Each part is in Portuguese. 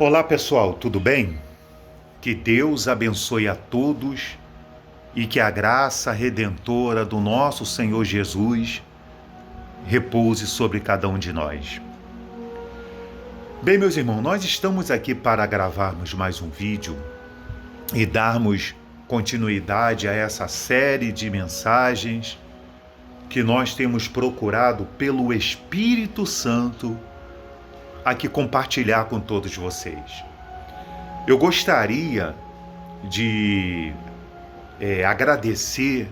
Olá pessoal, tudo bem? Que Deus abençoe a todos e que a graça redentora do nosso Senhor Jesus repouse sobre cada um de nós. Bem, meus irmãos, nós estamos aqui para gravarmos mais um vídeo e darmos continuidade a essa série de mensagens que nós temos procurado pelo Espírito Santo aqui compartilhar com todos vocês. Eu gostaria de agradecer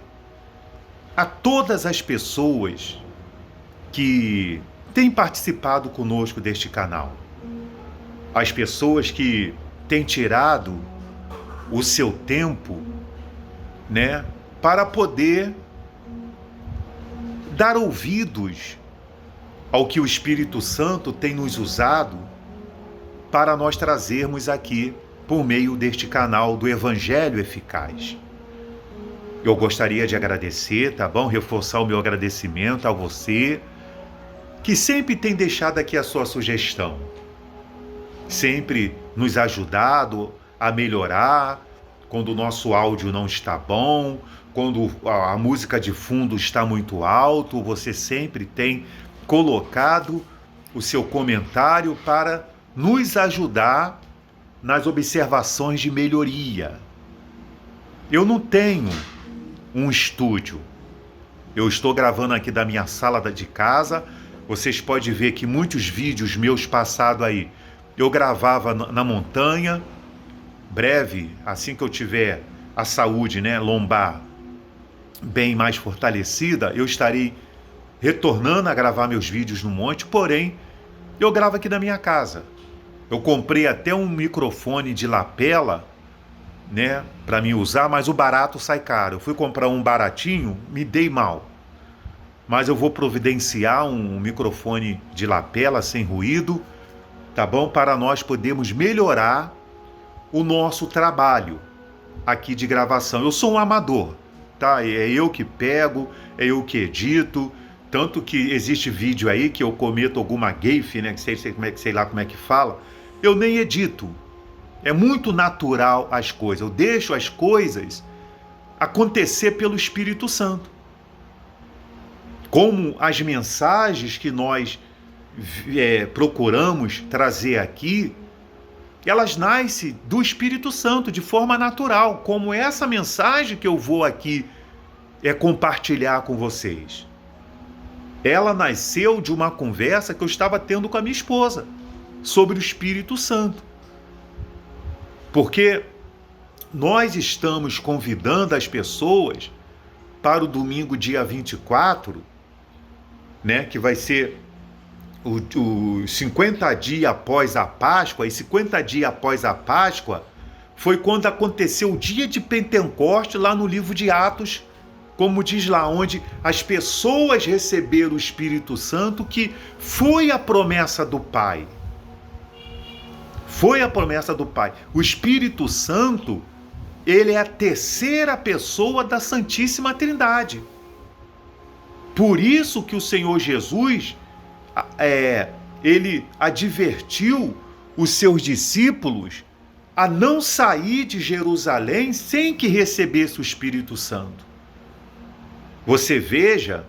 a todas as pessoas que têm participado conosco deste canal. As pessoas que têm tirado o seu tempo, para poder dar ouvidos ao que o Espírito Santo tem nos usado para nós trazermos aqui por meio deste canal do Evangelho Eficaz. Eu gostaria de agradecer, tá bom? Reforçar o meu agradecimento a você, que sempre tem deixado aqui a sua sugestão, sempre nos ajudado a melhorar quando o nosso áudio não está bom, quando a música de fundo está muito alto, você sempre tem colocado o seu comentário para nos ajudar nas observações de melhoria. Eu não tenho um estúdio. Eu estou gravando aqui da minha sala de casa. Vocês podem ver que muitos vídeos meus passados aí, eu gravava na montanha. Breve, assim que eu tiver a saúde, lombar bem mais fortalecida, eu estarei retornando a gravar meus vídeos no monte, porém, eu gravo aqui na minha casa. Eu comprei até um microfone de lapela, para mim usar, mas o barato sai caro. Eu fui comprar um baratinho, me dei mal. Mas eu vou providenciar um microfone de lapela sem ruído, tá bom? Para nós podermos melhorar o nosso trabalho aqui de gravação. Eu sou um amador, tá? É eu que pego, é eu que edito. Tanto que existe vídeo aí que eu cometo alguma gafe, sei lá como é que fala. Eu nem edito. É muito natural as coisas. Eu deixo as coisas acontecer pelo Espírito Santo. Como as mensagens que nós procuramos trazer aqui, elas nascem do Espírito Santo de forma natural, como essa mensagem que eu vou aqui compartilhar com vocês. Ela nasceu de uma conversa que eu estava tendo com a minha esposa sobre o Espírito Santo. Porque nós estamos convidando as pessoas para o domingo dia 24, que vai ser os 50 dias após a Páscoa, e 50 dias após a Páscoa foi quando aconteceu o dia de Pentecostes lá no livro de Atos, como diz lá, onde as pessoas receberam o Espírito Santo, que foi a promessa do Pai. Foi a promessa do Pai. O Espírito Santo, ele é a terceira pessoa da Santíssima Trindade. Por isso que o Senhor Jesus, ele advertiu os seus discípulos a não sair de Jerusalém sem que recebesse o Espírito Santo. Você veja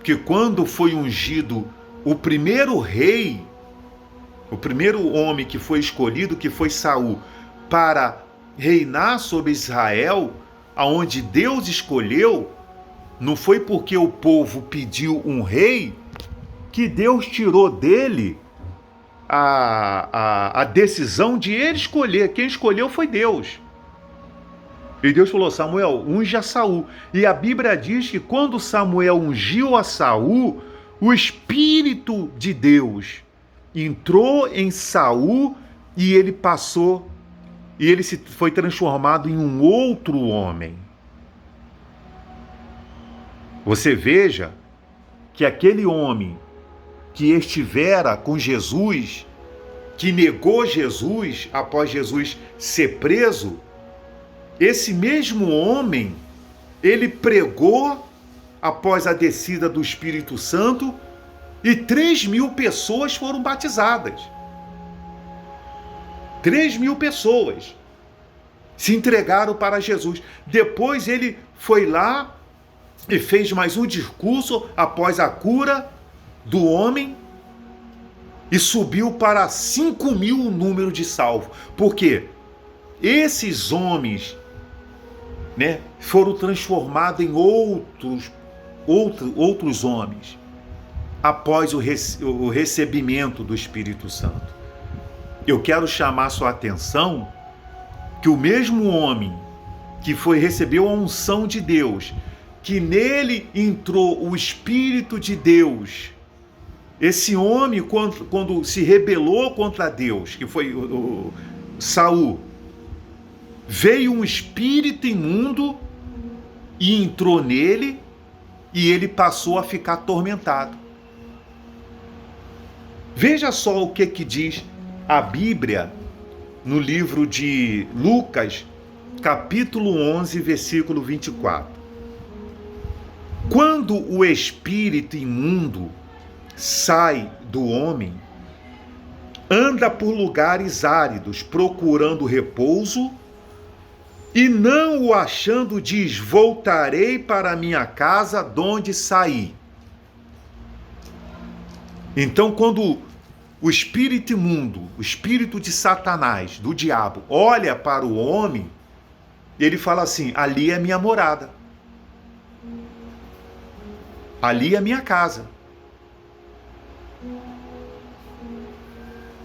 que quando foi ungido o primeiro rei, o primeiro homem que foi escolhido, que foi Saul, para reinar sobre Israel, aonde Deus escolheu, não foi porque o povo pediu um rei que Deus tirou dele a decisão de ele escolher. Quem escolheu foi Deus. E Deus falou: Samuel, unge a Saul. E a Bíblia diz que quando Samuel ungiu a Saul, o Espírito de Deus entrou em Saul e ele passou, e ele foi transformado em um outro homem. Você veja que aquele homem que estivera com Jesus, que negou Jesus após Jesus ser preso, esse mesmo homem, ele pregou após a descida do Espírito Santo e 3.000 pessoas foram batizadas. 3.000 pessoas se entregaram para Jesus. Depois ele foi lá e fez mais um discurso após a cura do homem e subiu para 5.000 o número de salvos. Por quê? Esses homens, né, foram transformados em outros homens após o recebimento do Espírito Santo. Eu quero chamar sua atenção que o mesmo homem que recebeu a unção de Deus, que nele entrou o Espírito de Deus, esse homem, quando se rebelou contra Deus, que foi Saul, veio um espírito imundo e entrou nele, e ele passou a ficar atormentado. Veja só o que diz a Bíblia no livro de Lucas, capítulo 11, versículo 24. Quando o espírito imundo sai do homem, anda por lugares áridos, procurando repouso, e não o achando, diz: voltarei para a minha casa donde saí. Então, quando o espírito imundo, o espírito de Satanás, do diabo, olha para o homem, ele fala assim: ali é minha morada, ali é minha casa,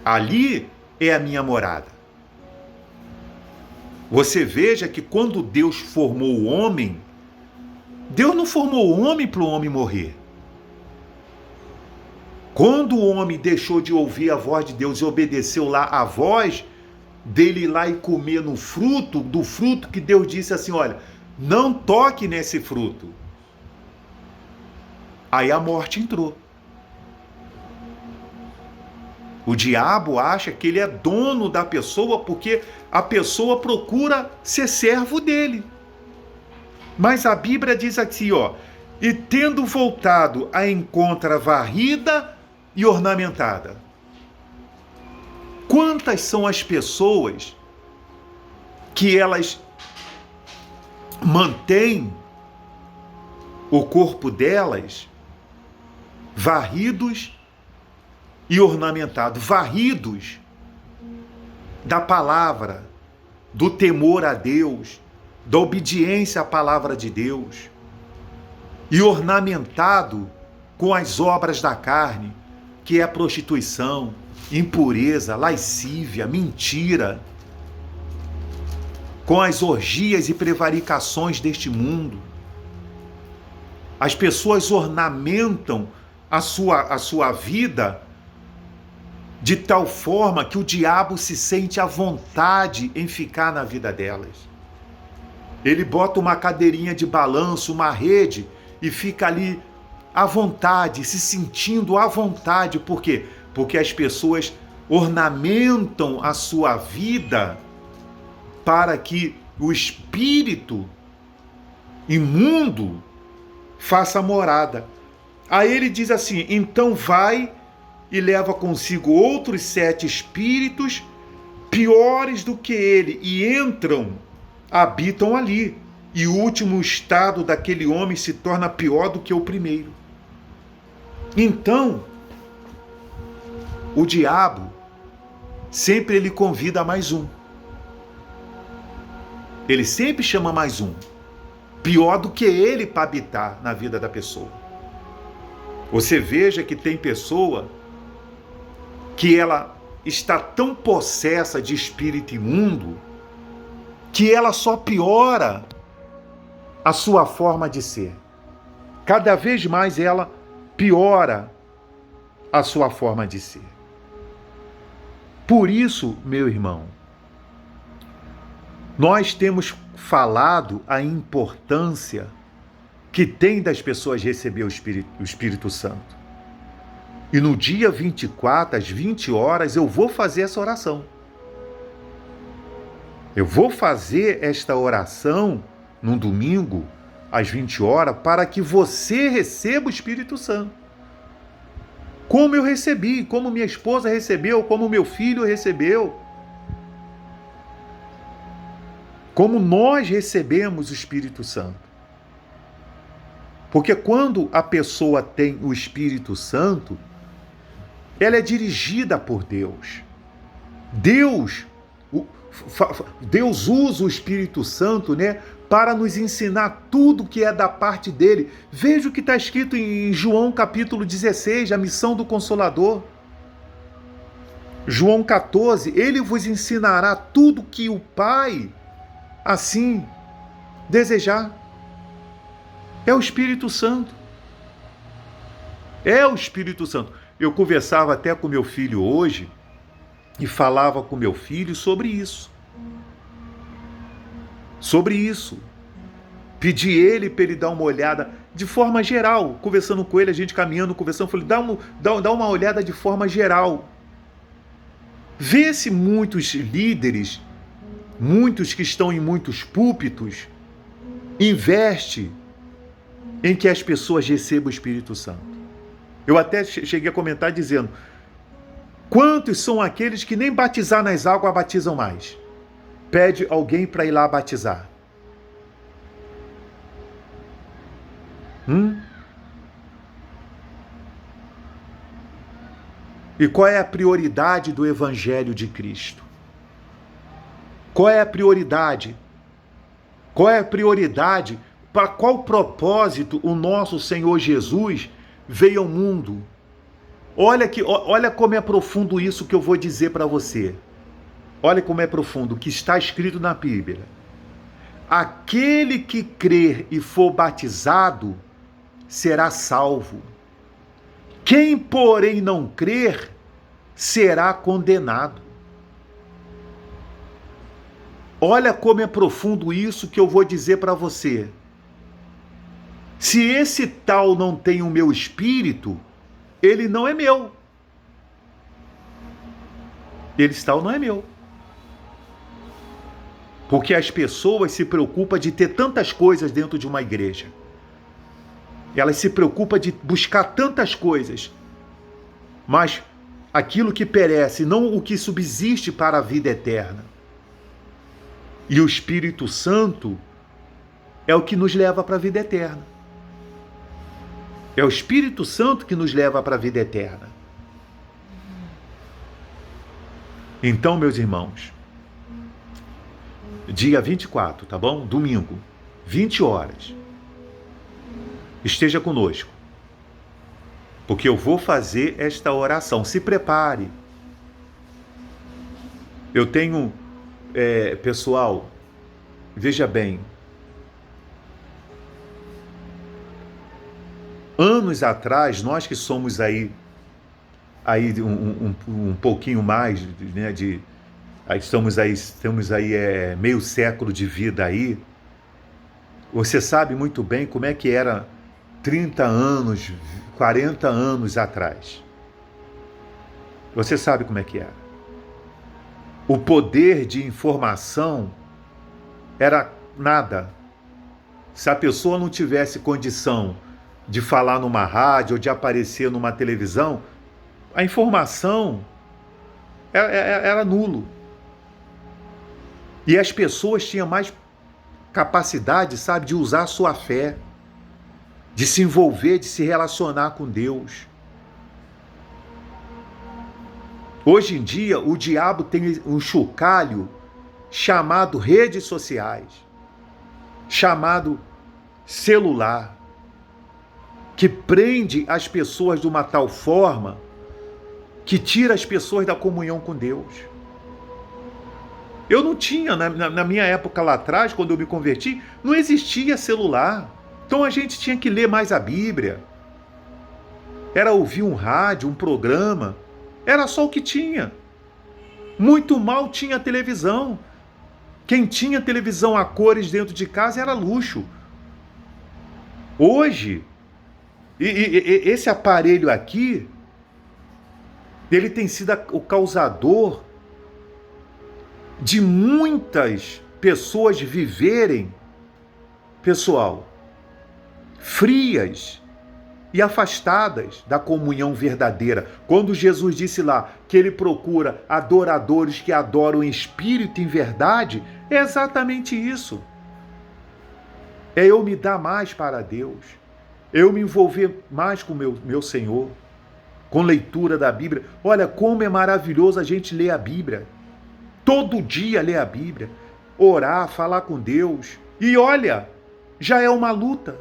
ali é a minha morada. Você veja que quando Deus formou o homem, Deus não formou o homem para o homem morrer. Quando o homem deixou de ouvir a voz de Deus e obedeceu lá a voz dele ir lá e comer do fruto que Deus disse assim: olha, não toque nesse fruto. Aí a morte entrou. O diabo acha que ele é dono da pessoa porque a pessoa procura ser servo dele. Mas a Bíblia diz assim, ó: e tendo voltado, a encontra varrida e ornamentada. Quantas são as pessoas que elas mantêm o corpo delas varridos e ornamentados, varridos da palavra, do temor a Deus, da obediência à palavra de Deus, e ornamentado com as obras da carne, que é a prostituição, impureza, lascívia, mentira, com as orgias e prevaricações deste mundo. As pessoas ornamentam a sua vida de tal forma que o diabo se sente à vontade em ficar na vida delas. Ele bota uma cadeirinha de balanço, uma rede, e fica ali à vontade, se sentindo à vontade. Por quê? Porque as pessoas ornamentam a sua vida para que o espírito imundo faça morada. Aí ele diz assim: então vai e leva consigo outros 7 espíritos piores do que ele, e entram, habitam ali. E o último estado daquele homem se torna pior do que o primeiro. Então, o diabo sempre ele convida mais um. Ele sempre chama mais um, pior do que ele, para habitar na vida da pessoa. Você veja que tem pessoa que ela está tão possessa de espírito imundo que ela só piora a sua forma de ser. Cada vez mais ela piora a sua forma de ser. Por isso, meu irmão, nós temos falado a importância que tem das pessoas receber o Espírito Santo. E no dia 24, às 20 horas, eu vou fazer essa oração. Eu vou fazer esta oração num domingo, às 20 horas, para que você receba o Espírito Santo. Como eu recebi, como minha esposa recebeu, como meu filho recebeu. como nós recebemos o Espírito Santo. Porque quando a pessoa tem o Espírito Santo, ela é dirigida por Deus. Deus usa o Espírito Santo, né, para nos ensinar tudo que é da parte dele. Veja o que está escrito em João capítulo 16, a missão do Consolador. João 14, ele vos ensinará tudo que o Pai assim desejar. É o Espírito Santo. É o Espírito Santo. Eu conversava até com meu filho hoje e falava com meu filho sobre isso. Sobre isso. Pedi ele para ele dar uma olhada de forma geral. Conversando com ele, a gente caminhando, conversando, falei, dá uma olhada de forma geral. Vê se muitos líderes, muitos que estão em muitos púlpitos, investe em que as pessoas recebam o Espírito Santo. Eu até cheguei a comentar dizendo, quantos são aqueles que nem batizar nas águas batizam mais? Pede alguém para ir lá batizar. E qual é a prioridade do Evangelho de Cristo? Qual é a prioridade? Qual é a prioridade? Para qual propósito o nosso Senhor Jesus veio ao mundo? Olha como é profundo isso que eu vou dizer para você. Olha como é profundo o que está escrito na Bíblia. Aquele que crer e for batizado será salvo. Quem, porém, não crer será condenado. Olha como é profundo isso que eu vou dizer para você. Se esse tal não tem o meu espírito, ele não é meu. Esse tal não é meu. Porque as pessoas se preocupam de ter tantas coisas dentro de uma igreja. Elas se preocupam de buscar tantas coisas. Mas aquilo que perece, não o que subsiste para a vida eterna. E o Espírito Santo é o que nos leva para a vida eterna. É o Espírito Santo que nos leva para a vida eterna. Então, meus irmãos, dia 24, tá bom? Domingo, 20 horas. Esteja conosco, porque eu vou fazer esta oração. Se prepare. Eu tenho, pessoal, veja bem, anos atrás, nós que somos aí um pouquinho mais, né, temos aí meio século de vida aí. Você sabe muito bem como é que era 30 anos, 40 anos atrás. Você sabe como é que era. O poder de informação era nada. Se a pessoa não tivesse condição de falar numa rádio ou de aparecer numa televisão, a informação era nulo. E as pessoas tinham mais capacidade, sabe, de usar a sua fé, de se envolver, de se relacionar com Deus. Hoje em dia, o diabo tem um chocalho chamado redes sociais, chamado celular, que prende as pessoas de uma tal forma que tira as pessoas da comunhão com Deus. Eu não tinha, na minha época lá atrás, quando eu me converti, não existia celular. Então a gente tinha que ler mais a Bíblia. Era ouvir um rádio, um programa. Era só o que tinha. Muito mal tinha televisão. Quem tinha televisão a cores dentro de casa era luxo. Hoje, esse aparelho aqui, ele tem sido o causador de muitas pessoas viverem, pessoal, frias, e afastadas da comunhão verdadeira. Quando Jesus disse lá que ele procura adoradores que adoram em espírito e em verdade, é exatamente isso. É eu me dar mais para Deus, eu me envolver mais com o meu Senhor, com leitura da Bíblia. Olha como é maravilhoso a gente ler a Bíblia. Todo dia ler a Bíblia, orar, falar com Deus. E olha, já é uma luta.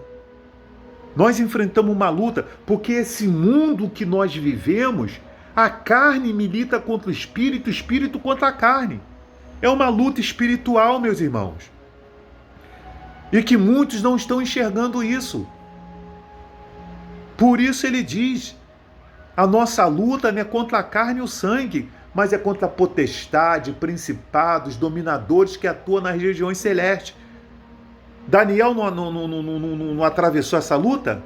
Nós enfrentamos uma luta porque esse mundo que nós vivemos, a carne milita contra o espírito contra a carne. É uma luta espiritual, meus irmãos. E que muitos não estão enxergando isso. Por isso ele diz, a nossa luta não é contra a carne e o sangue, mas é contra a potestade, principados, dominadores que atuam nas regiões celestes. Daniel não atravessou essa luta?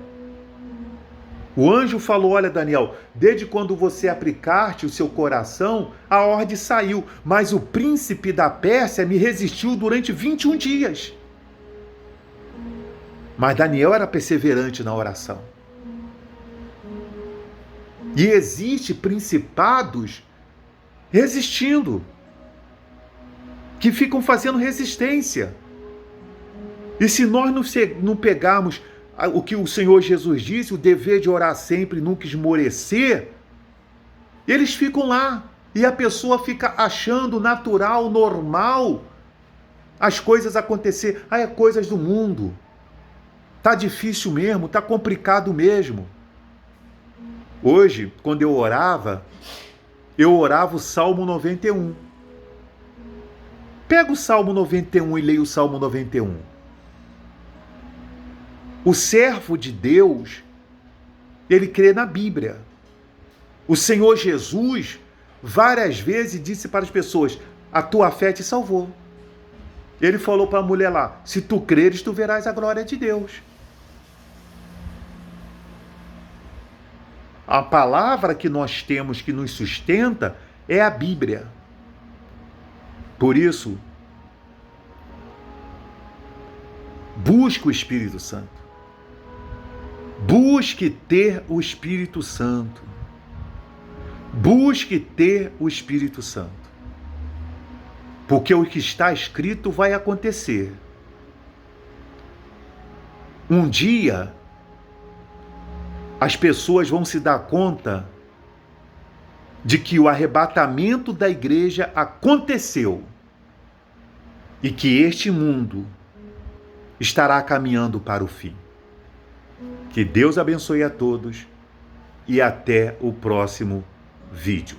O anjo falou, olha Daniel, desde quando você aplicaste o seu coração, a ordem saiu, mas o príncipe da Pérsia me resistiu durante 21 dias. Mas Daniel era perseverante na oração. E existe principados resistindo, que ficam fazendo resistência. E se nós não pegarmos o que o Senhor Jesus disse, o dever de orar sempre, nunca esmorecer, eles ficam lá. E a pessoa fica achando natural, normal, as coisas acontecer. É coisas do mundo. Tá difícil mesmo, tá complicado mesmo. Hoje, quando eu orava o Salmo 91. Pega o Salmo 91 e leia o Salmo 91. O servo de Deus, ele crê na Bíblia. O Senhor Jesus, várias vezes, disse para as pessoas, a tua fé te salvou. Ele falou para a mulher lá, se tu creres, tu verás a glória de Deus. A palavra que nós temos que nos sustenta é a Bíblia. Por isso, busque o Espírito Santo. Busque ter o Espírito Santo. Busque ter o Espírito Santo. Porque o que está escrito vai acontecer. Um dia, as pessoas vão se dar conta de que o arrebatamento da igreja aconteceu e que este mundo estará caminhando para o fim. Que Deus abençoe a todos e até o próximo vídeo.